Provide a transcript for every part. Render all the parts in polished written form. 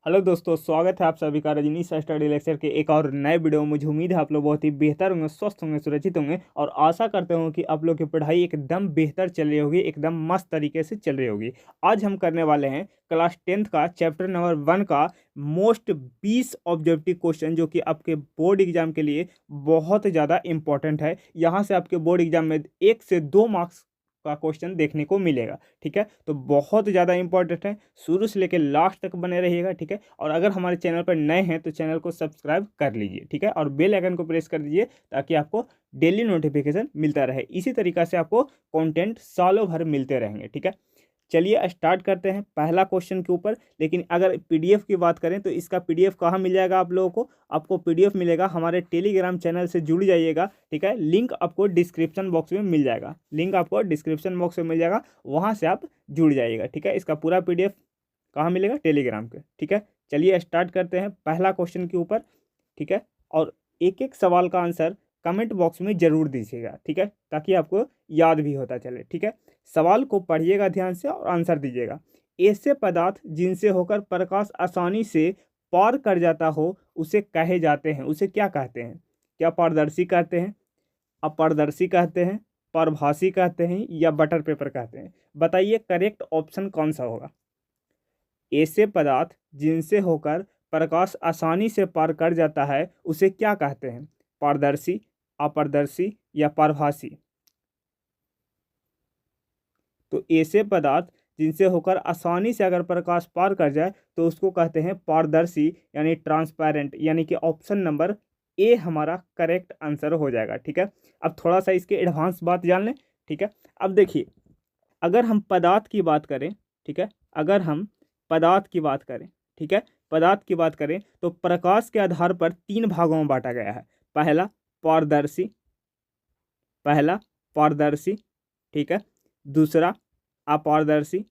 Hello दोस्तों, स्वागत है आप सभी का रजनीश स्टडी लेक्चर के एक और नए वीडियो में। मुझे उम्मीद है आप लोग बहुत ही बेहतर होंगे, स्वस्थ होंगे, सुरक्षित होंगे और आशा करते हूँ कि आप लोग की पढ़ाई एकदम बेहतर चल रही होगी, एकदम मस्त तरीके से चल रही होगी। आज हम करने वाले हैं क्लास 10th का चैप्टर नंबर 1 का मोस्ट 20 ऑब्जेक्टिव क्वेश्चन, जो कि आपके बोर्ड एग्जाम के लिए बहुत ज़्यादा इंपॉर्टेंट है। यहाँ से आपके बोर्ड एग्जाम में 1 से 2 मार्क्स का क्वेश्चन देखने को मिलेगा। ठीक है, तो बहुत ज़्यादा इंपॉर्टेंट है, शुरू से लेकर लास्ट तक बने रहिएगा। ठीक है, और अगर हमारे चैनल पर नए हैं तो चैनल को सब्सक्राइब कर लीजिए। ठीक है, और बेल आइकन को प्रेस कर दीजिए ताकि आपको डेली नोटिफिकेशन मिलता रहे। इसी तरीक़ा से आपको कंटेंट सालों भर मिलते रहेंगे। ठीक है, चलिए स्टार्ट करते हैं पहला क्वेश्चन के ऊपर। लेकिन अगर पीडीएफ की बात करें तो इसका पीडीएफ कहाँ मिल जाएगा आप लोगों को? आपको पीडीएफ मिलेगा हमारे टेलीग्राम चैनल से जुड़ जाइएगा। ठीक है, लिंक आपको डिस्क्रिप्शन बॉक्स में मिल जाएगा, लिंक आपको डिस्क्रिप्शन बॉक्स में मिल जाएगा, वहाँ से आप जुड़ जाइएगा। ठीक है, इसका पूरा पीडीएफ कहाँ मिलेगा? टेलीग्राम के। ठीक है, चलिए स्टार्ट करते हैं पहला क्वेश्चन के ऊपर। ठीक है, और एक एक सवाल का आंसर कमेंट बॉक्स में ज़रूर दीजिएगा। ठीक है, ताकि आपको याद भी होता चले। ठीक है, सवाल को पढ़िएगा ध्यान से और आंसर दीजिएगा। ऐसे पदार्थ जिनसे होकर प्रकाश आसानी से पार कर जाता हो उसे कहे जाते हैं, उसे क्या कहते हैं? क्या पारदर्शी कहते हैं, अपारदर्शी कहते हैं, पारभासी कहते हैं या बटर पेपर कहते हैं? बताइए करेक्ट ऑप्शन कौन सा होगा? ऐसे पदार्थ जिनसे होकर प्रकाश आसानी से पार कर जाता है उसे क्या कहते हैं? पारदर्शी, अपारदर्शी या पारभासी? तो ऐसे पदार्थ जिनसे होकर आसानी से अगर प्रकाश पार कर जाए तो उसको कहते हैं पारदर्शी, यानी ट्रांसपेरेंट, यानी कि ऑप्शन नंबर ए हमारा करेक्ट आंसर हो जाएगा। ठीक है, अब थोड़ा सा इसके एडवांस बात जान लें। ठीक है, अब देखिए, अगर हम पदार्थ की बात करें, ठीक है, अगर हम पदार्थ की बात करें, ठीक है, पदार्थ की बात करें तो प्रकाश के आधार पर 3 भागों में बांटा गया है। पहला पारदर्शी, पहला पारदर्शी, ठीक है, दूसरा अपारदर्शी,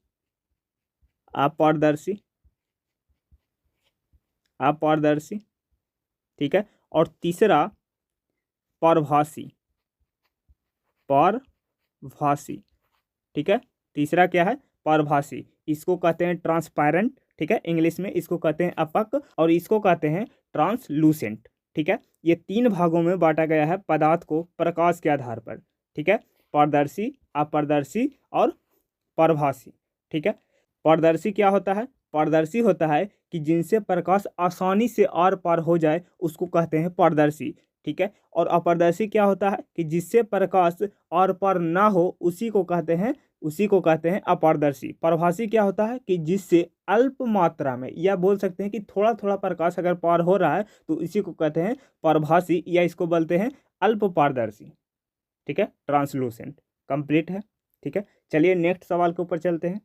अपारदर्शी, अपारदर्शी, ठीक है, और तीसरा पारभासी, पारभासी। ठीक है, तीसरा क्या है? पारभासी। इसको कहते हैं ट्रांसपेरेंट, ठीक है, इंग्लिश में इसको कहते हैं अपक, और इसको कहते हैं ट्रांसलूसेंट। ठीक है, ये 3 भागों में बांटा गया है पदार्थ को प्रकाश के आधार पर। ठीक है, पारदर्शी, अपारदर्शी और पारभासी। ठीक है, पारदर्शी क्या होता है? पारदर्शी होता है कि जिनसे प्रकाश आसानी से आर पार हो जाए उसको कहते हैं पारदर्शी। ठीक है, और अपारदर्शी क्या होता है? कि जिससे प्रकाश आर पार ना हो उसी को कहते हैं अपारदर्शी। पारभासी क्या होता है? कि जिससे अल्प मात्रा में, या बोल सकते हैं कि थोड़ा थोड़ा प्रकाश अगर पार हो रहा है तो इसी को कहते हैं पारभासी, या इसको बोलते हैं अल्प पारदर्शी। ठीक है, ट्रांसलूसेंट। कंप्लीट है। ठीक है, चलिए नेक्स्ट सवाल के ऊपर चलते हैं।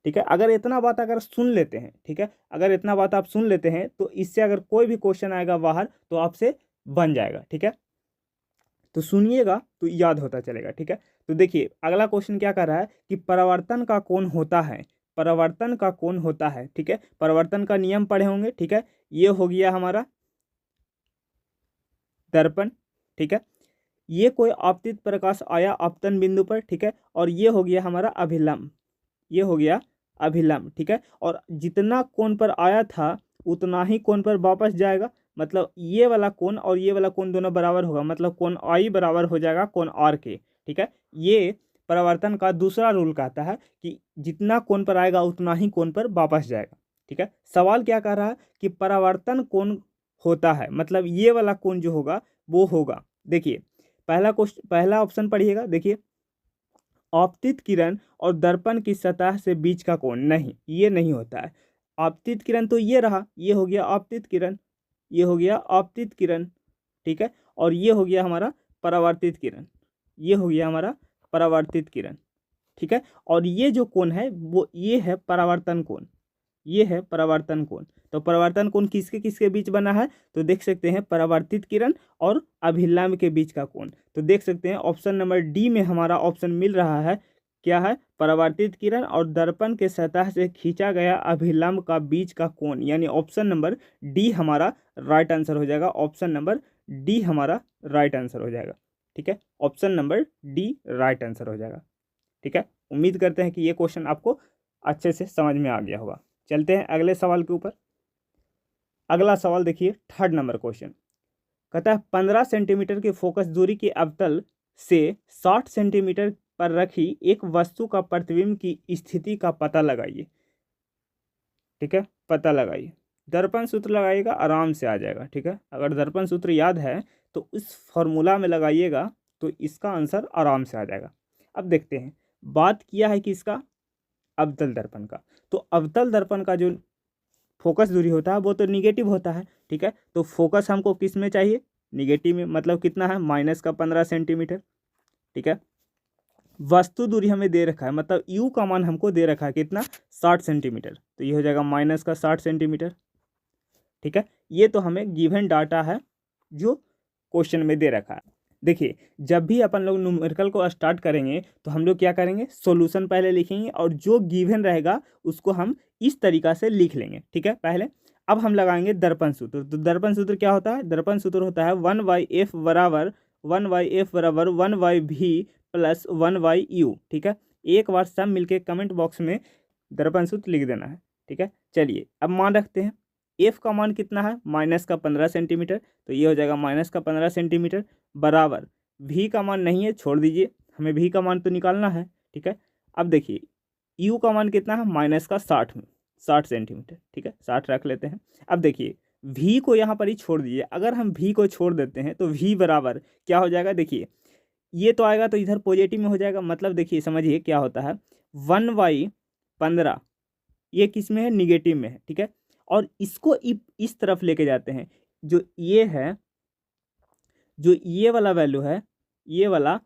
ठीक है, अगर इतना बात अगर सुन लेते हैं, ठीक है, अगर इतना बात आप सुन लेते हैं तो इससे अगर कोई भी क्वेश्चन आएगा बाहर तो आपसे बन जाएगा। ठीक है, तो सुनिएगा तो याद होता चलेगा। ठीक है, तो देखिए अगला क्वेश्चन क्या कर रहा है कि परावर्तन का कोण होता है, परावर्तन का कोण होता है। ठीक है, परावर्तन का नियम पढ़े होंगे। ठीक है, ये हो गया हमारा दर्पण। ठीक है, ये कोई आपतित प्रकाश आया आपतन बिंदु पर। ठीक है, और ये हो गया हमारा अभिलंब, ये हो गया अभिलंब। ठीक है, और जितना कोण पर आया था उतना ही कोण पर वापस जाएगा। मतलब ये वाला कोण और ये वाला कोण दोनों बराबर होगा, मतलब कोण आई बराबर हो जाएगा कोण आर के। ठीक है, ये परावर्तन का दूसरा रूल कहता है कि जितना कोण पर आएगा उतना ही कोण पर वापस जाएगा। ठीक है, सवाल क्या कह रहा है कि परावर्तन कोण होता है, मतलब ये वाला कोण जो होगा वो होगा। देखिए पहला क्वेश्चन, पहला ऑप्शन पढ़िएगा। देखिए, आपतित किरण और दर्पण की सतह से बीच का कोण, नहीं, ये नहीं होता है। आपतित किरण तो ये रहा, ये हो गया आपतित किरण, ये हो गया आपतित किरण। ठीक है, और ये हो गया हमारा परावर्तित किरण, ये हो गया हमारा परावर्तित किरण। ठीक है, और ये जो कोण है वो ये है परावर्तन कोण, ये है परावर्तन कोण। तो परावर्तन कोण किसके किसके बीच बना है? तो देख सकते हैं परावर्तित किरण और अभिलंब के बीच का कोण। तो देख सकते हैं ऑप्शन नंबर डी में हमारा ऑप्शन मिल रहा है। क्या है? परावर्तित किरण और दर्पण के सतह से खींचा गया अभिलंब का बीच का कोण, यानी ऑप्शन नंबर डी हमारा राइट आंसर हो जाएगा। ऑप्शन नंबर डी हमारा राइट आंसर हो जाएगा। ठीक है, option number D right answer हो जाएगा। ठीक है, उम्मीद करते हैं कि ये क्वेश्चन आपको अच्छे से समझ में आ गया होगा। चलते हैं अगले सवाल के ऊपर। अगला सवाल देखिए, 3rd नंबर क्वेश्चन कहता है 15 सेंटीमीटर की फोकस दूरी के अवतल से 60 सेंटीमीटर पर रखी एक वस्तु का प्रतिबिंब की स्थिति का पता लगाइए। ठीक है, पता लगाइए। दर्पण सूत्र लगाइएगा, आराम से आ जाएगा। ठीक है, अगर दर्पण सूत्र याद है तो इस फॉर्मूला में लगाइएगा तो इसका आंसर आराम से आ जाएगा। अब देखते हैं, बात किया है कि इसका अवतल दर्पण का, तो अवतल दर्पण का जो फोकस दूरी होता है वो तो निगेटिव होता है। ठीक है, तो फोकस हमको किस में चाहिए, निगेटिव में, मतलब कितना है, -15 सेंटीमीटर। ठीक है, वस्तु दूरी हमें दे रखा है, मतलब यू का मान हमको दे रखा है कितना, 60 सेंटीमीटर, तो ये हो जाएगा -60 सेंटीमीटर। ठीक है, ये तो हमें गिवन डाटा है जो क्वेश्चन में दे रखा है। देखिए, जब भी अपन लोग न्यूमेरिकल को स्टार्ट करेंगे तो हम लोग क्या करेंगे, सॉल्यूशन पहले लिखेंगे और जो गिवन रहेगा उसको हम इस तरीक़ा से लिख लेंगे। ठीक है, पहले अब हम लगाएंगे दर्पण सूत्र। तो दर्पण सूत्र क्या होता है, दर्पण सूत्र होता है 1/f बराबर 1/v प्लस 1/u। ठीक है, एक बार सब मिलके कमेंट बॉक्स में दर्पण सूत्र लिख देना है। ठीक है, चलिए अब मान रखते हैं, एफ का मान कितना है, -15 सेंटीमीटर, तो ये हो जाएगा -15 सेंटीमीटर बराबर भी का मान नहीं है, छोड़ दीजिए, हमें भी का मान तो निकालना है। ठीक है, अब देखिए यू का मान कितना है, -60 सेंटीमीटर। ठीक है, 60 रख लेते हैं। अब देखिए भी को यहाँ पर ही छोड़ दीजिए, अगर हम भी को छोड़ देते हैं तो भी बराबर क्या हो जाएगा, देखिए ये तो आएगा तो इधर पॉजिटिव में हो जाएगा, मतलब देखिए समझिए क्या होता है, 1/15 ये किस में है, निगेटिव में है। ठीक है, और इसको इस तरफ लेके जाते हैं, जो ये है, जो ये वाला वैल्यू है, ये वाला,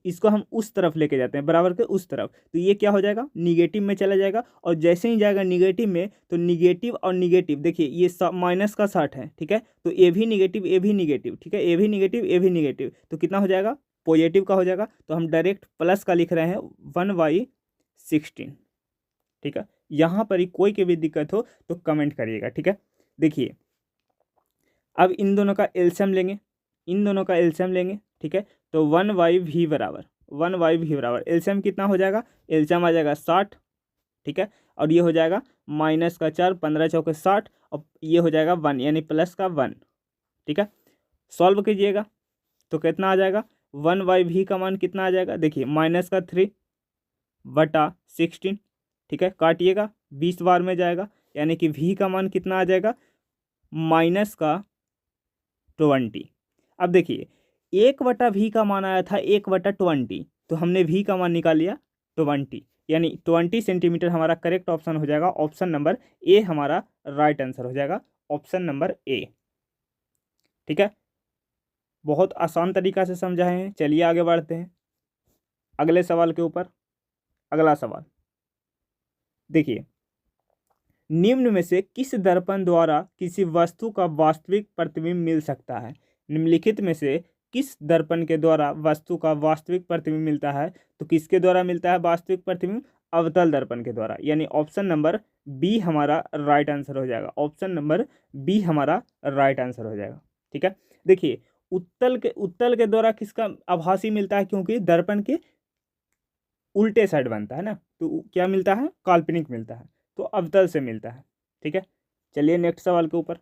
इसको हम उस तरफ लेके जाते हैं, बराबर के उस तरफ, तो ये क्या हो जाएगा, निगेटिव में चला जाएगा। और जैसे ही जाएगा निगेटिव में तो निगेटिव और निगेटिव, देखिए ये -60 है। ठीक है, तो ए भी निगेटिव, ए भी निगेटिव। ठीक है, ए भी निगेटिव, ए भी निगेटिव, तो कितना हो जाएगा, पॉजिटिव का हो जाएगा। तो हम डायरेक्ट प्लस का लिख रहे हैं 1/16। ठीक है, यहाँ पर ही कोई की भी दिक्कत हो तो कमेंट करिएगा। ठीक है, देखिए अब इन दोनों का एलसीएम लेंगे, इन दोनों का एलसीएम लेंगे। ठीक है, तो 1/v बराबर एलसीएम कितना हो जाएगा, एलसीएम आ जाएगा 60। ठीक है, और ये हो जाएगा -4, 15 चौके 60, और ये हो जाएगा 1 यानी प्लस का 1। ठीक है, सॉल्व कीजिएगा तो कितना आ जाएगा, 1/v का मान कितना आ जाएगा, देखिए -3/16। ठीक है, काटिएगा 20 बार में जाएगा, यानी कि v का मान कितना आ जाएगा, -20। अब देखिए 1/v का मान आया था 1/20, तो हमने v का मान निकाल लिया 20, यानी 20 सेंटीमीटर हमारा करेक्ट ऑप्शन हो जाएगा। ऑप्शन नंबर ए हमारा राइट आंसर हो जाएगा, ऑप्शन नंबर ए। ठीक है, बहुत आसान तरीका से समझाए हैं। चलिए आगे बढ़ते हैं अगले सवाल के ऊपर। अगला सवाल देखिए, निम्न में से किस दर्पण द्वारा किसी वस्तु का वास्तविक प्रतिबिंब मिल सकता है, निम्नलिखित में से किस दर्पण के द्वारा वस्तु का वास्तविक प्रतिबिंब मिलता है, तो किसके द्वारा मिलता है वास्तविक प्रतिबिंब, अवतल दर्पण के द्वारा, यानी ऑप्शन नंबर बी हमारा राइट आंसर हो जाएगा। ऑप्शन नंबर बी हमारा राइट आंसर हो जाएगा। ठीक है, देखिए उत्तल के द्वारा किसका आभासी मिलता है, क्योंकि दर्पण के उल्टे साइड बनता है ना, तो क्या मिलता है, काल्पनिक मिलता है, तो अवतल से मिलता है। ठीक है, चलिए नेक्स्ट सवाल के ऊपर।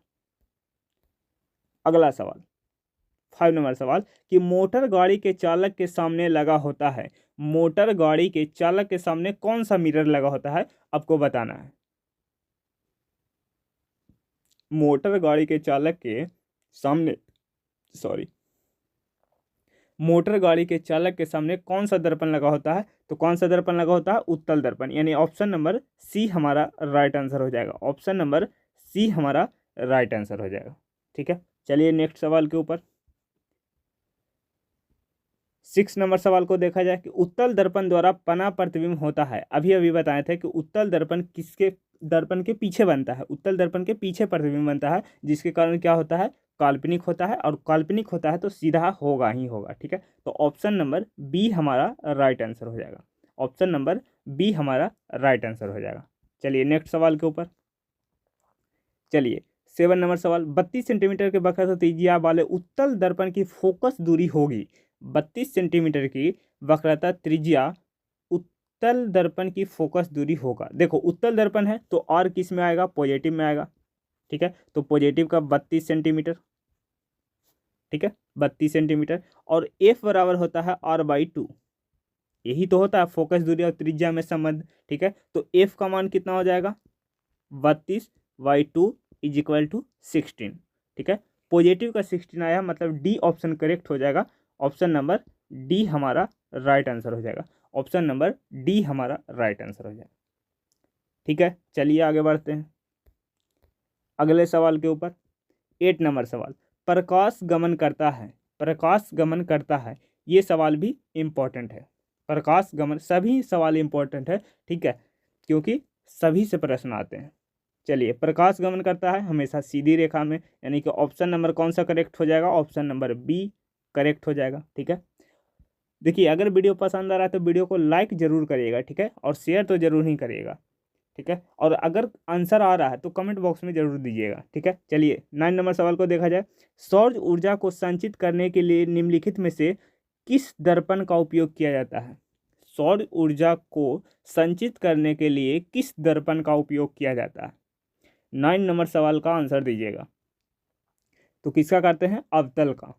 अगला सवाल 5 नंबर सवाल कि मोटर गाड़ी के चालक के सामने लगा होता है, मोटर गाड़ी के चालक के सामने कौन सा मिरर लगा होता है, आपको बताना है। मोटर गाड़ी के चालक के सामने, मोटर गाड़ी के चालक के सामने कौन सा दर्पण लगा होता है, तो कौन सा दर्पण लगा होता है, उत्तल दर्पण, यानी ऑप्शन नंबर सी हमारा राइट आंसर हो जाएगा। ऑप्शन नंबर सी हमारा राइट आंसर हो जाएगा। ठीक है, चलिए नेक्स्ट सवाल के ऊपर। 6 नंबर सवाल को देखा जाए कि उत्तल दर्पण द्वारा पना प्रतिबिंब होता है। अभी अभी बताए थे कि उत्तल दर्पण किसके दर्पण के पीछे बनता है, उत्तल दर्पण के पीछे प्रतिबिंब बनता है, जिसके कारण क्या होता है, काल्पनिक होता है, और काल्पनिक होता है तो सीधा होगा ही होगा। ठीक है, तो ऑप्शन नंबर बी हमारा राइट आंसर हो जाएगा। ऑप्शन नंबर बी हमारा राइट आंसर हो जाएगा। चलिए नेक्स्ट सवाल के ऊपर। चलिए 7 नंबर सवाल, 32 सेंटीमीटर के वक्रता त्रिज्या वाले उत्तल दर्पण की फोकस दूरी होगी, 32 सेंटीमीटर की वक्रता त्रिज्या उत्तल दर्पण की फोकस दूरी होगा। देखो उत्तल दर्पण है तो आर किस में आएगा, पॉजिटिव में आएगा, ठीक है। तो पॉजिटिव का 32 सेंटीमीटर, ठीक है, 32 सेंटीमीटर। और एफ बराबर होता है R/2, यही तो होता है फोकस दूरी और त्रिज्या में संबंध, ठीक है। तो एफ का मान कितना हो जाएगा, 32/2 इज इक्वल टू 16, ठीक है। पॉजिटिव का 16 आया, मतलब डी ऑप्शन करेक्ट हो जाएगा। ऑप्शन नंबर डी हमारा राइट आंसर हो जाएगा। ऑप्शन नंबर डी हमारा राइट आंसर हो जाएगा, ठीक है। चलिए आगे बढ़ते हैं अगले सवाल के ऊपर। 8 नंबर सवाल, प्रकाश गमन करता है, प्रकाश गमन करता है, ये सवाल भी इम्पोर्टेंट है। प्रकाश गमन, सभी सवाल इम्पोर्टेंट है, ठीक है, क्योंकि सभी से प्रश्न आते हैं। चलिए, प्रकाश गमन करता है हमेशा सीधी रेखा में, यानी कि ऑप्शन नंबर कौन सा करेक्ट हो जाएगा, ऑप्शन नंबर बी करेक्ट हो जाएगा, ठीक है। देखिए, अगर वीडियो पसंद आ रहा है तो वीडियो को लाइक जरूर करिएगा, ठीक है, और शेयर तो जरूर नहीं करिएगा, ठीक है। और अगर आंसर आ रहा है तो कमेंट बॉक्स में जरूर दीजिएगा, ठीक है। चलिए 9 नंबर सवाल को देखा जाए। सौर ऊर्जा को संचित करने के लिए निम्नलिखित में से किस दर्पण का उपयोग किया जाता है। सौर ऊर्जा को संचित करने के लिए किस दर्पण का उपयोग किया जाता है। 9 नंबर सवाल का आंसर दीजिएगा। तो किसका करते हैं, अवतल का।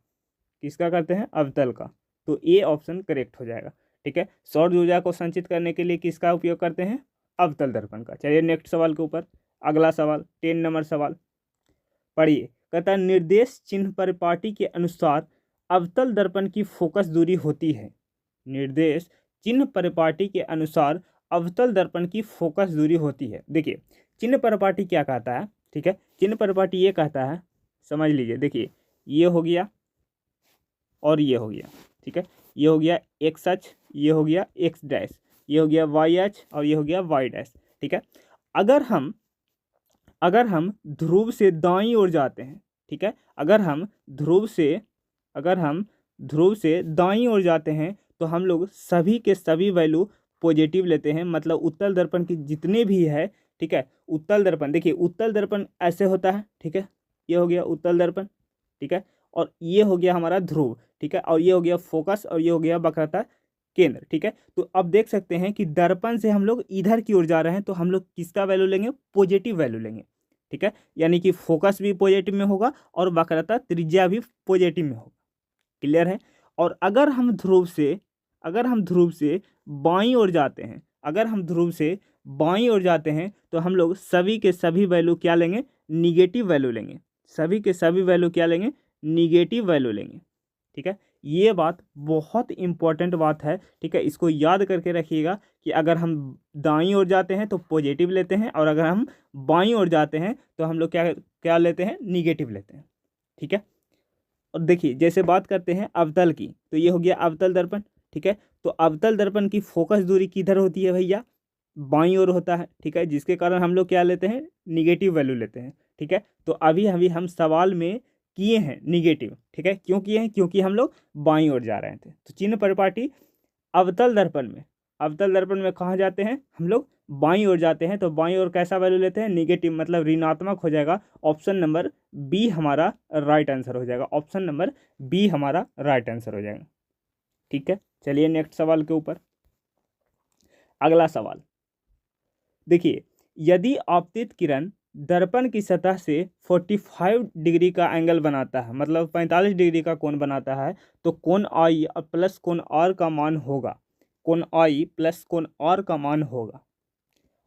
किसका करते हैं, अवतल का। तो ए ऑप्शन करेक्ट हो जाएगा, ठीक है। सौर ऊर्जा को संचित करने के लिए किसका उपयोग करते हैं, अवतल दर्पण का। चलिए नेक्स्ट सवाल के ऊपर, अगला सवाल 10 नंबर सवाल पढ़िए। कहता है निर्देश चिन्ह परिपाटी के अनुसार अवतल दर्पण की फोकस दूरी होती है। निर्देश चिन्ह परिपाटी के अनुसार अवतल दर्पण की फोकस दूरी होती है। देखिए चिन्ह परिपाटी क्या कहता है, ठीक है। चिन्ह परिपाटी ये कहता है, समझ लीजिए, देखिए ये हो गया और ये हो गया, ठीक है। ये हो गया एक्स अक्ष, ये हो गया एक्स डैश, ये हो गया वाई अक्ष और ये हो गया वाई डैश, ठीक है। अगर हम ध्रुव से दाईं ओर जाते हैं, ठीक है, अगर हम ध्रुव से दाईं ओर जाते हैं तो हम लोग सभी के सभी वैल्यू पॉजिटिव लेते हैं, मतलब उत्तल दर्पण की जितने भी है, ठीक है। उत्तल दर्पण, देखिए उत्तल दर्पण ऐसे होता है, ठीक है, ये हो गया उत्तल दर्पण, ठीक है, और ये हो गया हमारा ध्रुव, ठीक है, और ये हो गया फोकस और ये हो गया वक्रता केंद्र, ठीक है। तो अब देख सकते हैं कि दर्पण से हम लोग इधर की ओर जा रहे हैं तो हम लोग किसका वैल्यू लेंगे, पॉजिटिव वैल्यू लेंगे, ठीक है। यानी कि फोकस भी पॉजिटिव में होगा और वक्रता त्रिज्या भी पॉजिटिव में होगा, क्लियर है। और अगर हम ध्रुव से बाईं ओर जाते हैं, अगर हम ध्रुव से बाईं ओर जाते हैं तो हम लोग सभी के सभी वैल्यू क्या लेंगे, निगेटिव वैल्यू लेंगे। सभी के सभी वैल्यू क्या लेंगे, निगेटिव वैल्यू लेंगे, ठीक है। ये बात बहुत इंपॉर्टेंट बात है, ठीक है। इसको याद करके रखिएगा कि अगर हम दाईं ओर जाते हैं तो पॉजिटिव लेते हैं और अगर हम बाईं ओर जाते हैं तो हम लोग क्या क्या लेते हैं, निगेटिव लेते हैं, ठीक है। और देखिए जैसे बात करते हैं अवतल की, तो ये हो गया अवतल दर्पण, ठीक है। तो अवतल दर्पण की फोकस दूरी किधर होती है भैया, बाईं ओर होता है, ठीक है, जिसके कारण हम लोग क्या लेते हैं, निगेटिव वैल्यू लेते हैं, ठीक है। तो अभी अभी हम सवाल में किए हैं निगेटिव, ठीक है, क्यों किए हैं, क्योंकि हम लोग बाईं ओर जा रहे थे। तो चिन्ह परिपाटी अवतल दर्पण में कहाँ जाते हैं, हम लोग बाईं ओर जाते हैं। तो बाईं ओर कैसा वैल्यू लेते हैं, निगेटिव, मतलब ऋणात्मक हो जाएगा। ऑप्शन नंबर बी हमारा राइट आंसर हो जाएगा। ऑप्शन नंबर बी हमारा राइट आंसर हो जाएगा, ठीक है। चलिए नेक्स्ट सवाल के ऊपर, अगला सवाल देखिए। यदि आपतित किरण दर्पण की सतह से 45 डिग्री का एंगल बनाता है, मतलब 45 डिग्री का कोण बनाता है, तो कोण आई प्लस कोण आर का मान होगा। कोण आई प्लस कोण आर का मान होगा।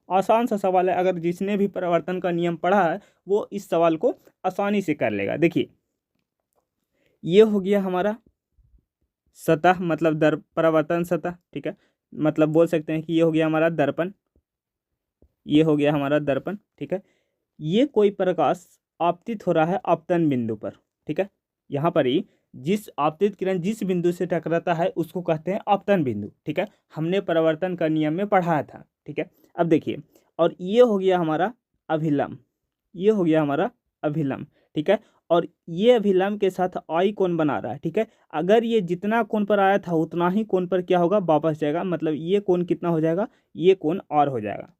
आसान सा सवाल है, अगर जिसने भी परावर्तन का नियम पढ़ा है वो इस सवाल को आसानी से कर लेगा। देखिए ये हो गया हमारा सतह, मतलब परावर्तन सतह, ठीक है, मतलब बोल सकते हैं कि ये हो गया हमारा दर्पण, ये हो गया हमारा दर्पण, ठीक है। ये कोई प्रकाश आपतित हो रहा है आपतन बिंदु पर, ठीक है। यहाँ पर ही जिस आपतित किरण जिस बिंदु से टकराता है उसको कहते हैं आपतन बिंदु, ठीक है। हमने परावर्तन का नियम में पढ़ाया था, ठीक है। अब देखिए, और ये हो गया हमारा अभिलंब, ये हो गया हमारा अभिलंब, ठीक है। और ये अभिलंब के साथ आई कोण बना रहा है, ठीक है। अगर ये जितना कोण पर आया था उतना ही कोण पर क्या होगा, वापस जाएगा, मतलब ये कोण कितना हो जाएगा, ये कोण और हो जाएगा,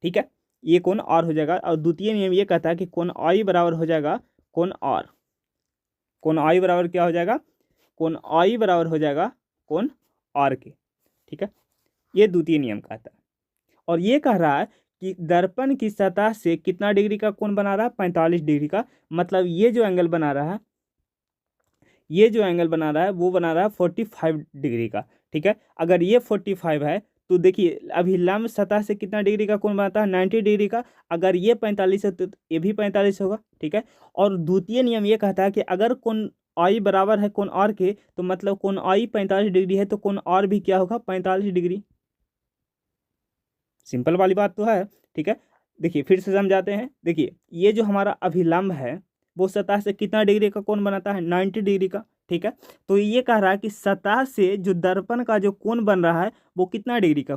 ठीक है। ये कोण आर हो जाएगा। और द्वितीय नियम ये कहता है कि कोण आई बराबर हो जाएगा कोण आर। कोण आई बराबर क्या हो जाएगा, कोण आई बराबर हो जाएगा कोण आर के, ठीक है। ये द्वितीय नियम कहता है। और ये कह रहा है कि दर्पण की सतह से कितना डिग्री का कोण बना रहा है, 45 डिग्री का। मतलब ये जो एंगल बना रहा है, ये जो एंगल बना रहा है वो बना रहा है 45 डिग्री का। ठीक है, अगर ये 45 है तो देखिए अभी लंब सतह से कितना डिग्री का कोण बनाता है, 90 डिग्री का। अगर ये 45 है तो ये भी 45 होगा। ठीक है, और द्वितीय नियम ये कहता है कि अगर कोण आई बराबर है कोण आर के, तो मतलब कोण आई 45 डिग्री है तो कोण आर भी क्या होगा, 45 डिग्री। सिंपल वाली बात तो है। ठीक है, देखिए फिर से समझाते हैं। देखिए ये जो हमारा अभिलंब है वो सतह से कितना डिग्री का कोण बनाता है, 90 डिग्री का। ठीक है, तो ये कह रहा है कि सतह से जो दर्पण का जो कोण बन रहा है वो कितना डिग्री का,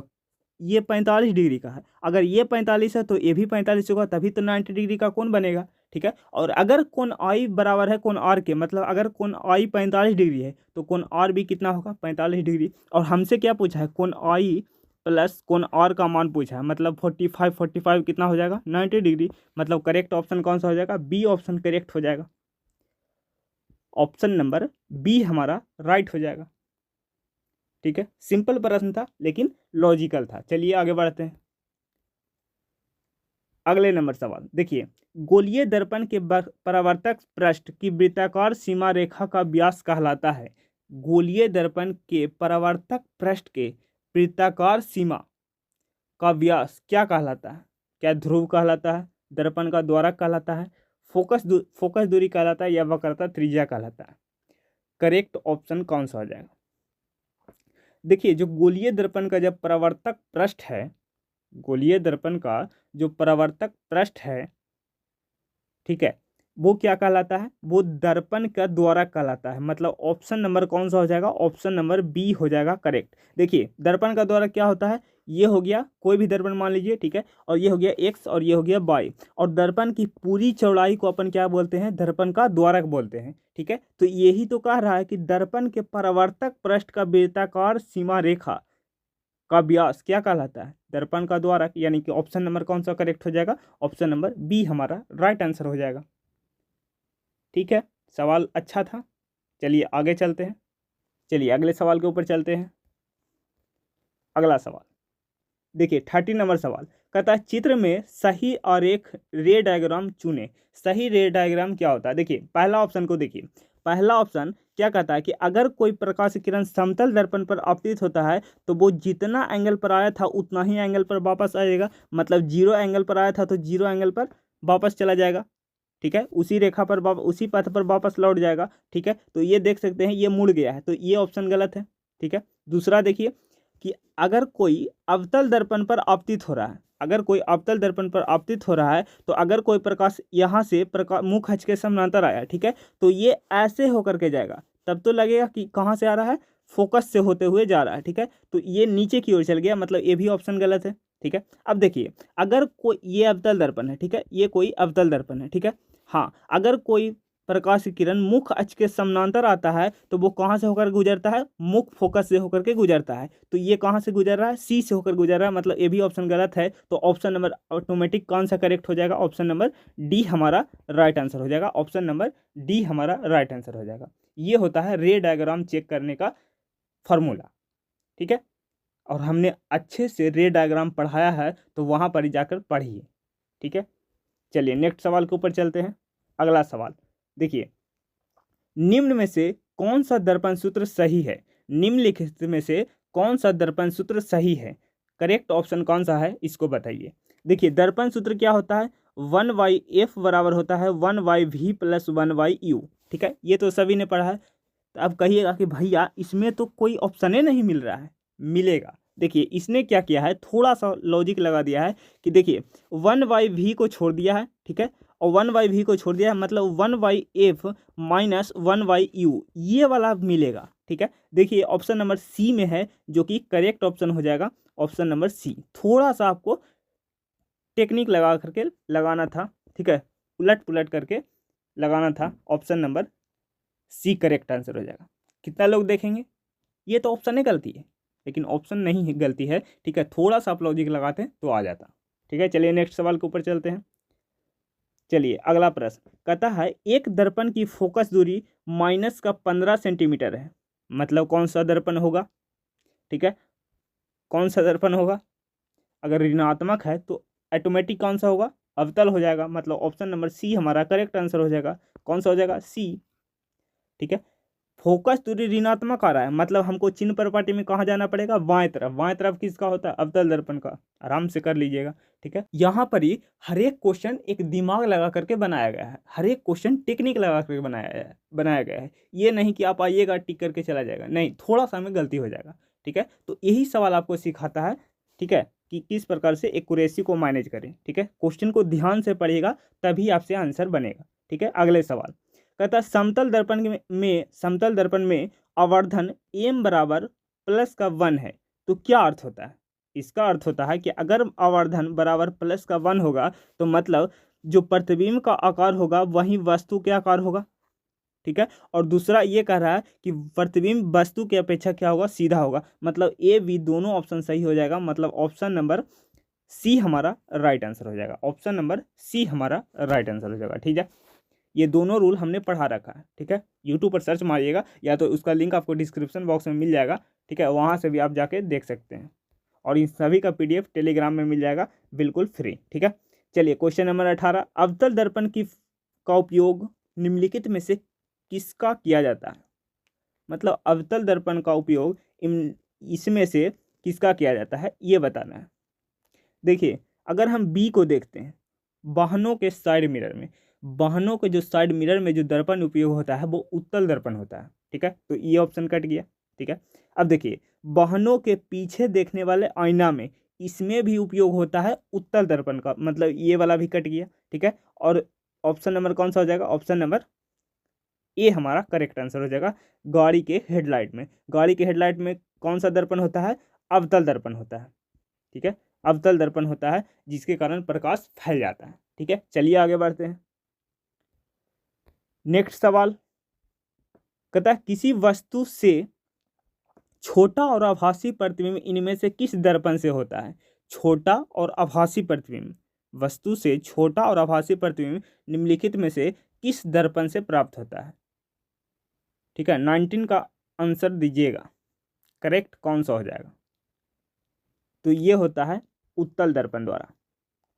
ये 45 डिग्री का है। अगर ये 45 है तो ये भी 45 होगा, तभी तो 90 डिग्री का कोण बनेगा। ठीक है, और अगर कोण आई बराबर है कोण आर के, मतलब अगर कोण आई 45 डिग्री है तो कोण आर भी कितना होगा, 45 डिग्री। और हमसे क्या पूछा है, कोण आई प्लस कोण आर का मान पूछा है, मतलब 45 कितना हो जाएगा, 90 डिग्री। मतलब करेक्ट ऑप्शन कौन सा हो जाएगा, बी ऑप्शन करेक्ट हो जाएगा। ऑप्शन नंबर बी हमारा राइट हो जाएगा। ठीक है, सिंपल प्रश्न था लेकिन लॉजिकल था। चलिए आगे बढ़ते हैं। अगले नंबर सवाल देखिए, गोलीय दर्पण के परावर्तक पृष्ठ की वृत्ताकार सीमा रेखा का व्यास कहलाता है। गोलीय दर्पण के परावर्तक पृष्ठ के वृत्ताकार सीमा का व्यास क्या कहलाता है, क्या ध्रुव कहलाता है, दर्पण का द्वारक कहलाता है, फोकस दूरी कहलाता है, या वक्रता त्रिज्या कहलाता है। करेक्ट ऑप्शन कौन सा हो जाएगा। देखिए जो गोलीय दर्पण का जब परावर्तक पृष्ठ है, गोलीय दर्पण का जो परावर्तक पृष्ठ है, ठीक है, वो क्या कहलाता है, वो दर्पण का द्वारक कहलाता है। मतलब ऑप्शन नंबर कौन सा हो जाएगा, ऑप्शन नंबर बी हो जाएगा करेक्ट। देखिए दर्पण का द्वारक क्या होता है, ये हो गया कोई भी दर्पण मान लीजिए। ठीक है, और ये हो गया एक्स और ये हो गया वाई, और दर्पण की पूरी चौड़ाई को अपन क्या बोलते हैं, दर्पण का द्वारक बोलते हैं। ठीक है, तो यही तो कह रहा है कि दर्पण के परावर्तक पृष्ठ का वृत्ताकार सीमा रेखा का व्यास क्या कहलाता है, दर्पण का द्वारक। यानी कि ऑप्शन नंबर कौन सा करेक्ट हो जाएगा, ऑप्शन नंबर बी हमारा राइट आंसर हो जाएगा। ठीक है, सवाल अच्छा था। चलिए आगे चलते हैं। चलिए अगले सवाल के ऊपर चलते हैं। अगला सवाल देखिए 30 नंबर सवाल कहता है, चित्र में सही आरेख रे डायग्राम चुने। सही रे डायग्राम क्या होता है, देखिए पहला ऑप्शन को देखिए। पहला ऑप्शन क्या कहता है कि अगर कोई प्रकाश किरण समतल दर्पण पर आपतित होता है तो वो जितना एंगल पर आया था उतना ही एंगल पर वापस आएगा। मतलब जीरो एंगल पर आया था तो जीरो एंगल पर वापस चला जाएगा। ठीक है, उसी रेखा पर उसी पथ पर वापस लौट जाएगा। ठीक है, तो ये देख सकते हैं ये मुड़ गया है, तो ये ऑप्शन गलत है। ठीक है, दूसरा देखिए कि अगर कोई अवतल दर्पण पर आपतित हो रहा है, अगर कोई अवतल दर्पण पर आपतित हो रहा है तो अगर कोई प्रकाश यहाँ से प्रकाश मुख अक्ष के समानांतर आया, ठीक है, तो ये ऐसे होकर के जाएगा, तब तो लगेगा कि कहाँ से आ रहा है, फोकस से होते हुए जा रहा है। ठीक है, तो ये नीचे की ओर चल गया, मतलब ये भी ऑप्शन गलत है। ठीक है, अब देखिए अगर कोई ये अवतल दर्पण है, ठीक है, ये कोई अवतल दर्पण है। ठीक है, हाँ, अगर कोई प्रकाश की किरण मुख अक्ष के समानांतर आता है तो वो कहाँ से होकर गुजरता है, मुख फोकस से होकर के गुजरता है। तो ये कहाँ से गुजर रहा है, सी से होकर गुजर रहा है, मतलब ये भी ऑप्शन गलत है। तो ऑप्शन नंबर ऑटोमेटिक कौन सा करेक्ट हो जाएगा, ऑप्शन नंबर डी हमारा राइट आंसर हो जाएगा। ऑप्शन नंबर डी हमारा राइट आंसर हो जाएगा। ये होता है रे डायग्राम चेक करने का फॉर्मूला। ठीक है, और हमने अच्छे से रे डायग्राम पढ़ाया है, तो वहाँ पर ही जाकर पढ़िए। ठीक है, चलिए नेक्स्ट सवाल के ऊपर चलते हैं। अगला सवाल देखिए, निम्न में से कौन सा दर्पण सूत्र सही है, निम्नलिखित में से कौन सा दर्पण सूत्र सही है, करेक्ट ऑप्शन कौन सा है इसको बताइए। देखिए दर्पण सूत्र क्या होता है, 1/f बराबर होता है 1/v + 1/u। ठीक है, ये तो सभी ने पढ़ा है। तो अब कहिएगा कि भैया इसमें तो कोई ऑप्शन ही नहीं मिल रहा है। मिलेगा, देखिए इसने क्या किया है, थोड़ा सा लॉजिक लगा दिया है कि देखिए 1/v को छोड़ दिया है। ठीक है, और 1/v को छोड़ दिया है, मतलब 1/f - 1/u ये वाला मिलेगा। ठीक है, देखिए ऑप्शन नंबर सी में है जो कि करेक्ट ऑप्शन हो जाएगा, ऑप्शन नंबर सी। थोड़ा सा आपको टेक्निक लगा करके लगाना था। ठीक है, उलट पुलट करके लगाना था। Option number C correct answer हो जाएगा। कितना लोग देखेंगे, ये तो ऑप्शन है गलती है, लेकिन ऑप्शन नहीं है गलती है। ठीक है, थोड़ा सा आप लॉजिक लगाते हैं तो आ जाता। ठीक है, चलिए नेक्स्ट सवाल के ऊपर चलते हैं। चलिए अगला प्रश्न कहता है, एक दर्पण की फोकस दूरी -15 सेंटीमीटर है। मतलब कौन सा दर्पण होगा। ठीक है, कौन सा दर्पण होगा? अगर ऋणात्मक है तो ऑटोमेटिक कौन सा होगा? अवतल हो जाएगा, मतलब ऑप्शन नंबर सी हमारा करेक्ट आंसर हो जाएगा। कौन सा हो जाएगा? सी। ठीक है, फोकस दूरी ऋणात्मक आ रहा है, मतलब हमको चिन्ह प्रॉपर्टी में कहाँ जाना पड़ेगा? बाएं तरफ। बाएं तरफ किसका होता है? अवतल दर्पण का। आराम से कर लीजिएगा। ठीक है, यहाँ पर ही हर एक क्वेश्चन एक दिमाग लगा करके बनाया गया है, हर एक क्वेश्चन टेक्निक लगा करके बनाया गया है। ये नहीं कि आप आइएगा टिक करके चला जाएगा, नहीं, थोड़ा सा में गलती हो जाएगा। ठीक है, तो यही सवाल आपको सिखाता है, ठीक है, कि किस प्रकार से एक्यूरेसी को मैनेज करें। ठीक है, क्वेश्चन को ध्यान से पढ़िएगा तभी आपसे आंसर बनेगा। ठीक है, अगले सवाल कहता है समतल दर्पण में आवर्धन m बराबर प्लस का 1 है तो क्या अर्थ होता है? इसका अर्थ होता है कि अगर आवर्धन बराबर प्लस का 1 होगा तो मतलब जो प्रतिबिंब का आकार होगा वही वस्तु के आकार होगा। ठीक है, और दूसरा ये कह रहा है कि प्रतिबिंब वस्तु की अपेक्षा क्या होगा? सीधा होगा। मतलब ए बी दोनों ऑप्शन सही हो जाएगा, मतलब ऑप्शन नंबर सी हमारा राइट आंसर हो जाएगा। ऑप्शन नंबर सी हमारा राइट आंसर हो जाएगा। ठीक है, ये दोनों रूल हमने पढ़ा रखा है। ठीक है, यूट्यूब पर सर्च मारिएगा या तो उसका लिंक आपको डिस्क्रिप्शन बॉक्स में मिल जाएगा। ठीक है, वहाँ से भी आप जाके देख सकते हैं, और इन सभी का PDF टेलीग्राम में मिल जाएगा बिल्कुल फ्री। ठीक है, चलिए क्वेश्चन नंबर 18, अवतल दर्पण का उपयोग निम्नलिखित में से किसका किया जाता है? मतलब अवतल दर्पण का उपयोग इसमें से किसका किया जाता है, ये बताना है। देखिए, अगर हम बी को देखते हैं, वाहनों के साइड मिरर में, वाहनों के जो साइड मिरर में जो दर्पण उपयोग होता है वो उत्तल दर्पण होता है। ठीक है, तो ये ऑप्शन कट गया। ठीक है, अब देखिए, वाहनों के पीछे देखने वाले आईना में, इसमें भी उपयोग होता है उत्तल दर्पण का, मतलब ये वाला भी कट गया। ठीक है, और ऑप्शन नंबर कौन सा हो जाएगा? ऑप्शन नंबर ए हमारा करेक्ट आंसर हो जाएगा। गाड़ी के हेडलाइट में कौन सा दर्पण होता है? अवतल दर्पण होता है। ठीक है, अवतल दर्पण होता है जिसके कारण प्रकाश फैल जाता है। ठीक है, चलिए आगे बढ़ते हैं। नेक्स्ट सवाल कहता है किसी वस्तु से छोटा और आभासी प्रतिबिंब इनमें से किस दर्पण से होता है? छोटा और आभासी प्रतिबिंब, वस्तु से छोटा और आभासी प्रतिबिंब निम्नलिखित में से किस दर्पण से प्राप्त होता है? ठीक है, 19 का आंसर दीजिएगा, करेक्ट कौन सा हो जाएगा? तो ये होता है उत्तल दर्पण द्वारा।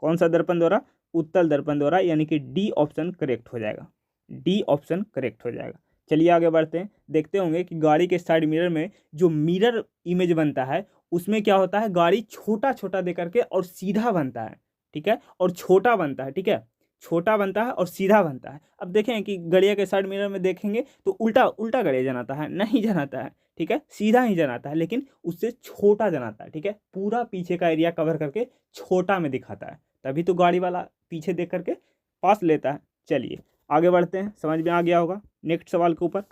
कौन सा दर्पण द्वारा? उत्तल दर्पण द्वारा, यानी कि डी ऑप्शन करेक्ट हो जाएगा। डी ऑप्शन करेक्ट हो जाएगा। चलिए आगे बढ़ते हैं। देखते होंगे कि गाड़ी के साइड मिरर में जो मिरर इमेज बनता है उसमें क्या होता है? गाड़ी छोटा छोटा दे करके और सीधा बनता है। ठीक है, और छोटा बनता है। ठीक है, छोटा बनता है और सीधा बनता है। अब देखें कि गाड़िया के साइड मिरर में देखेंगे तो उल्टा उल्टा गाड़िया जनाता है, नहीं जनाता है। ठीक है, सीधा ही जनाता है, लेकिन उससे छोटा जनाता है। ठीक है, पूरा पीछे का एरिया कवर करके छोटा में दिखाता है, तभी तो गाड़ी वाला पीछे देख करके पास लेता है। चलिए आगे बढ़ते हैं, समझ में आ गया होगा। नेक्स्ट सवाल के ऊपर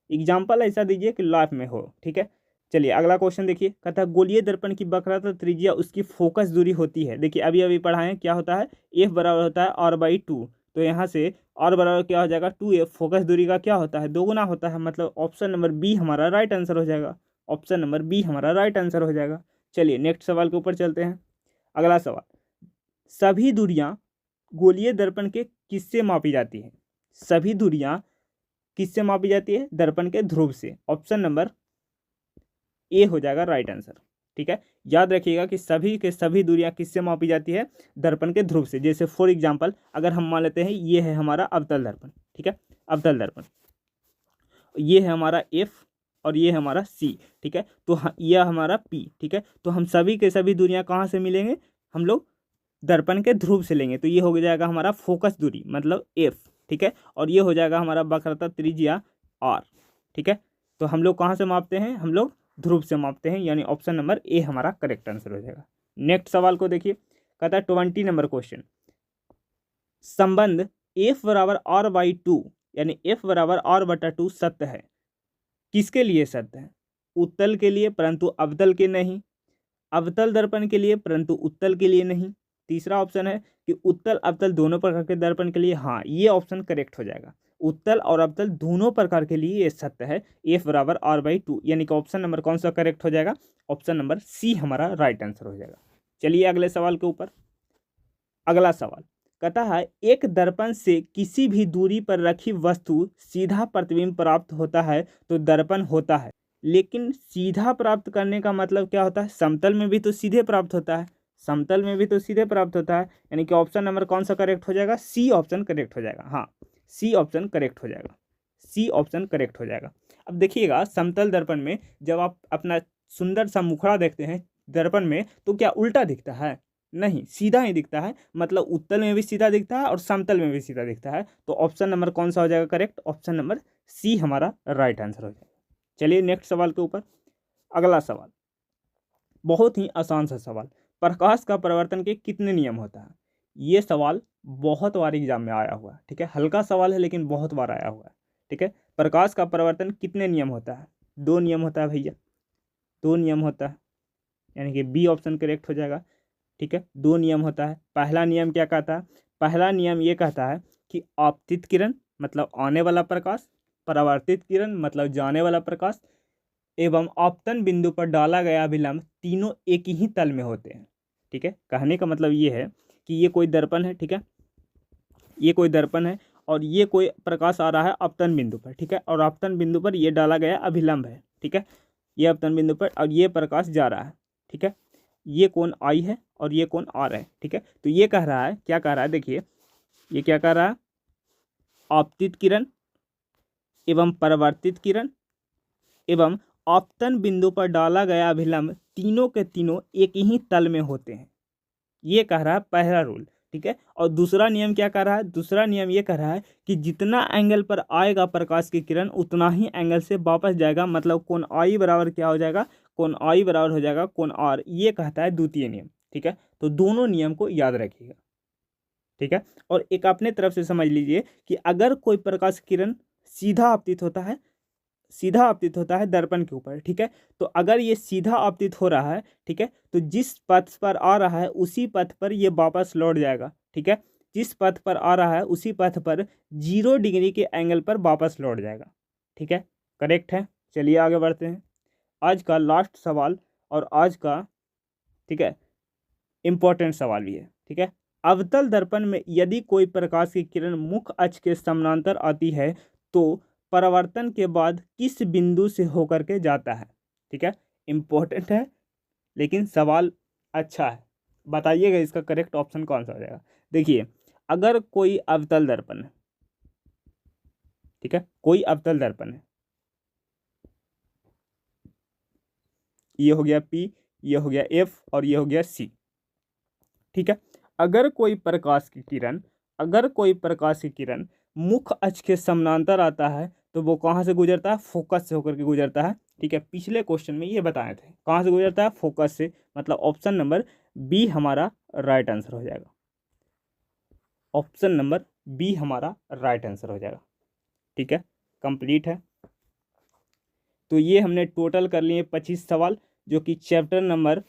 एग्जाम्पल ऐसा दीजिए कि लाइफ में हो। ठीक है, चलिए अगला क्वेश्चन देखिए। कहता है गोलीय दर्पण की वक्रता त्रिज्या उसकी फोकस दूरी होती है। देखिए अभी अभी पढ़ाएं, क्या होता है? F बराबर होता है R/2। तो यहाँ से R बराबर क्या हो जाएगा? 2F। फोकस दूरी का क्या होता है? दोगुना होता है, मतलब ऑप्शन नंबर बी हमारा राइट आंसर हो जाएगा। ऑप्शन नंबर बी हमारा राइट आंसर हो जाएगा। चलिए नेक्स्ट सवाल के ऊपर चलते हैं। अगला सवाल, सभी दूरियां गोलीय दर्पण के किससे मापी जाती है? सभी दूरियां किससे मापी जाती है? दर्पण के ध्रुव से। ऑप्शन नंबर ए हो जाएगा राइट आंसर। ठीक है, याद रखिएगा कि सभी के सभी दूरियां किससे मापी जाती है? दर्पण के ध्रुव से। जैसे फॉर एग्जांपल अगर हम मान लेते हैं ये है हमारा अवतल दर्पण। ठीक है, अवतल दर्पण, ये है हमारा एफ और ये है हमारा सी। ठीक है, तो यह हमारा पी। ठीक है, तो हम सभी के सभी दूरियां कहाँ से मिलेंगे? हम लोग दर्पण के ध्रुव से लेंगे, तो ये हो जाएगा हमारा फोकस दूरी, मतलब एफ। ठीक है, और ये हो जाएगा हमारा वक्रता त्रिज्या आर। ठीक है, तो हम लोग कहाँ से मापते हैं? हम लोग ध्रुव से मापते हैं, यानी ऑप्शन नंबर ए हमारा करेक्ट आंसर हो जाएगा। नेक्स्ट सवाल को देखिए, कहता है 20 नंबर क्वेश्चन, संबंध F बराबर R/2 यानी F बराबर R/2 सत्य है। किसके लिए सत्य है? उत्तल के लिए परंतु अवतल के नहीं, अवतल दर्पण के लिए परंतु उत्तल के लिए नहीं। तीसरा ऑप्शन है कि उत्तल अवतल दोनों प्रकार के दर्पण के लिए। हाँ, ये ऑप्शन करेक्ट हो जाएगा। उत्तल और अवतल दोनों प्रकार के लिए ये सत्य है, F बराबर R/2, यानी कि ऑप्शन नंबर कौन सा करेक्ट हो जाएगा? ऑप्शन नंबर सी हमारा राइट आंसर हो जाएगा। चलिए अगले सवाल के ऊपर। अगला सवाल कहता है एक दर्पण से किसी भी दूरी पर रखी वस्तु सीधा प्रतिबिंब प्राप्त होता है तो दर्पण होता है। लेकिन सीधा प्राप्त करने का मतलब क्या होता है, समतल में भी तो सीधे प्राप्त होता है, समतल में भी तो सीधे प्राप्त होता है, यानी कि ऑप्शन नंबर कौन सा करेक्ट हो जाएगा, सी ऑप्शन करेक्ट हो जाएगा। हाँ, सी ऑप्शन करेक्ट हो जाएगा, सी ऑप्शन करेक्ट हो जाएगा। अब देखिएगा, समतल दर्पण में जब आप अपना सुंदर सा मुखड़ा देखते हैं दर्पण में, तो क्या उल्टा दिखता है, नहीं, सीधा ही दिखता है। मतलब उत्तल में भी सीधा दिखता है और समतल में भी सीधा दिखता है। तो ऑप्शन नंबर कौन सा हो जाएगा करेक्ट, ऑप्शन नंबर सी हमारा राइट आंसर हो जाएगा। चलिए नेक्स्ट सवाल के ऊपर, अगला सवाल बहुत ही आसान सा सवाल, प्रकाश का परावर्तन के कितने नियम होता है। ये सवाल बहुत बार एग्जाम में आया हुआ है, ठीक है, हल्का सवाल है लेकिन बहुत बार आया हुआ है, ठीक है। प्रकाश का परावर्तन कितने नियम होता है, 2 नियम होता है भैया, 2 नियम होता है, यानी कि बी ऑप्शन करेक्ट हो जाएगा, ठीक है। 2 नियम होता है। पहला नियम क्या कहता है, पहला नियम ये कहता है कि आपतित किरण मतलब आने वाला प्रकाश, परावर्तित किरण मतलब जाने वाला प्रकाश, एवं आपतन बिंदु पर डाला गया अभिलंब तीनों एक ही तल में होते हैं, ठीक है। कहने का मतलब ये है कि ये कोई दर्पण है, ठीक है, ये कोई दर्पण है और ये कोई प्रकाश आ रहा है आपतन बिंदु पर, ठीक है, और आपतन बिंदु पर ये डाला गया अभिलंब है, ठीक है, ये आपतन बिंदु पर और ये प्रकाश जा रहा है, ठीक है। ये कोण आई है और ये कोण आर है, ठीक है। तो ये कह रहा है, क्या कह रहा है, देखिए ये क्या कह रहा है, आपतित किरण एवं परावर्तित किरण एवं आपतन बिंदु पर डाला गया अभिलंब तीनों के तीनों एक ही तल में होते हैं, ये कह रहा है पहला रूल, ठीक है। और दूसरा नियम क्या कह रहा है, दूसरा नियम ये कह रहा है कि जितना एंगल पर आएगा प्रकाश की किरण उतना ही एंगल से वापस जाएगा, मतलब कोण आई बराबर क्या हो जाएगा, कोण आई बराबर हो जाएगा कोण आर, ये कहता है द्वितीय नियम, ठीक है। तो दोनों नियम को याद रखिएगा, ठीक है। और एक अपने तरफ से समझ लीजिए कि अगर कोई प्रकाश किरण सीधा आपतित होता है, सीधा आपतित होता है दर्पण के ऊपर, ठीक है, तो अगर ये सीधा आपतित हो रहा है, ठीक है, तो जिस पथ पर आ रहा है उसी पथ पर ये वापस लौट जाएगा, ठीक है, जिस पथ पर आ रहा है उसी पथ पर 0 डिग्री के एंगल पर वापस लौट जाएगा, ठीक है, करेक्ट है। चलिए आगे बढ़ते हैं, आज का लास्ट सवाल और आज का, ठीक है, इंपॉर्टेंट सवाल भी है, ठीक है। अवतल दर्पण में यदि कोई प्रकाश की किरण मुख्य अक्ष के समानांतर आती है तो परावर्तन के बाद किस बिंदु से होकर के जाता है, ठीक है, इंपॉर्टेंट है लेकिन सवाल अच्छा है, बताइएगा इसका करेक्ट ऑप्शन कौन सा हो जाएगा। देखिए, अगर कोई अवतल दर्पण है, ठीक है, कोई अवतल दर्पण है, ये हो गया P, ये हो गया F और ये हो गया C, ठीक है। अगर कोई प्रकाश की किरण, अगर कोई प्रकाश की किरण मुख्य अक्ष के समानांतर आता है तो वो कहाँ से गुजरता है, फोकस से होकर के गुजरता है, ठीक है। पिछले क्वेश्चन में ये बताए थे कहाँ से गुजरता है, फोकस से, मतलब ऑप्शन नंबर बी हमारा राइट आंसर हो जाएगा, ऑप्शन नंबर बी हमारा राइट आंसर हो जाएगा, ठीक है, कंप्लीट है। तो ये हमने टोटल कर लिए 25 सवाल, जो कि चैप्टर नंबर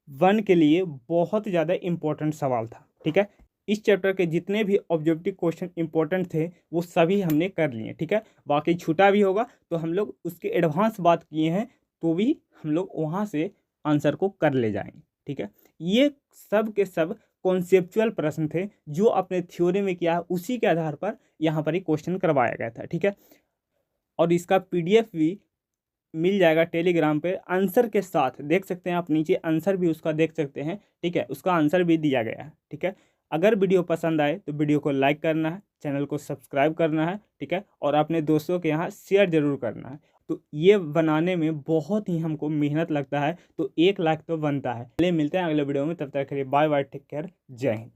1 के लिए बहुत ज़्यादा इम्पोर्टेंट सवाल था, ठीक है। इस चैप्टर के जितने भी ऑब्जेक्टिव क्वेश्चन इंपॉर्टेंट थे वो सभी हमने कर लिए, ठीक है। बाकी छूटा भी होगा तो हम लोग उसके एडवांस बात किए हैं, तो भी हम लोग वहाँ से आंसर को कर ले जाएंगे, ठीक है। ये सब के सब कॉन्सेप्चुअल प्रश्न थे जो अपने थ्योरी में किया उसी के आधार पर यहाँ पर ही क्वेश्चन करवाया गया था, ठीक है। और इसका PDF भी मिल जाएगा टेलीग्राम पे, आंसर के साथ देख सकते हैं आप, नीचे आंसर भी उसका देख सकते हैं, ठीक है, उसका आंसर भी दिया गया है, ठीक है। अगर वीडियो पसंद आए तो वीडियो को लाइक करना है, चैनल को सब्सक्राइब करना है, ठीक है, और अपने दोस्तों के यहाँ शेयर जरूर करना है। तो ये बनाने में बहुत ही हमको मेहनत लगता है, तो 1 लाख तो बनता है। चलिए मिलते हैं अगले वीडियो में, तब तक के लिए बाय बाय, टेक केयर, जय हिंद।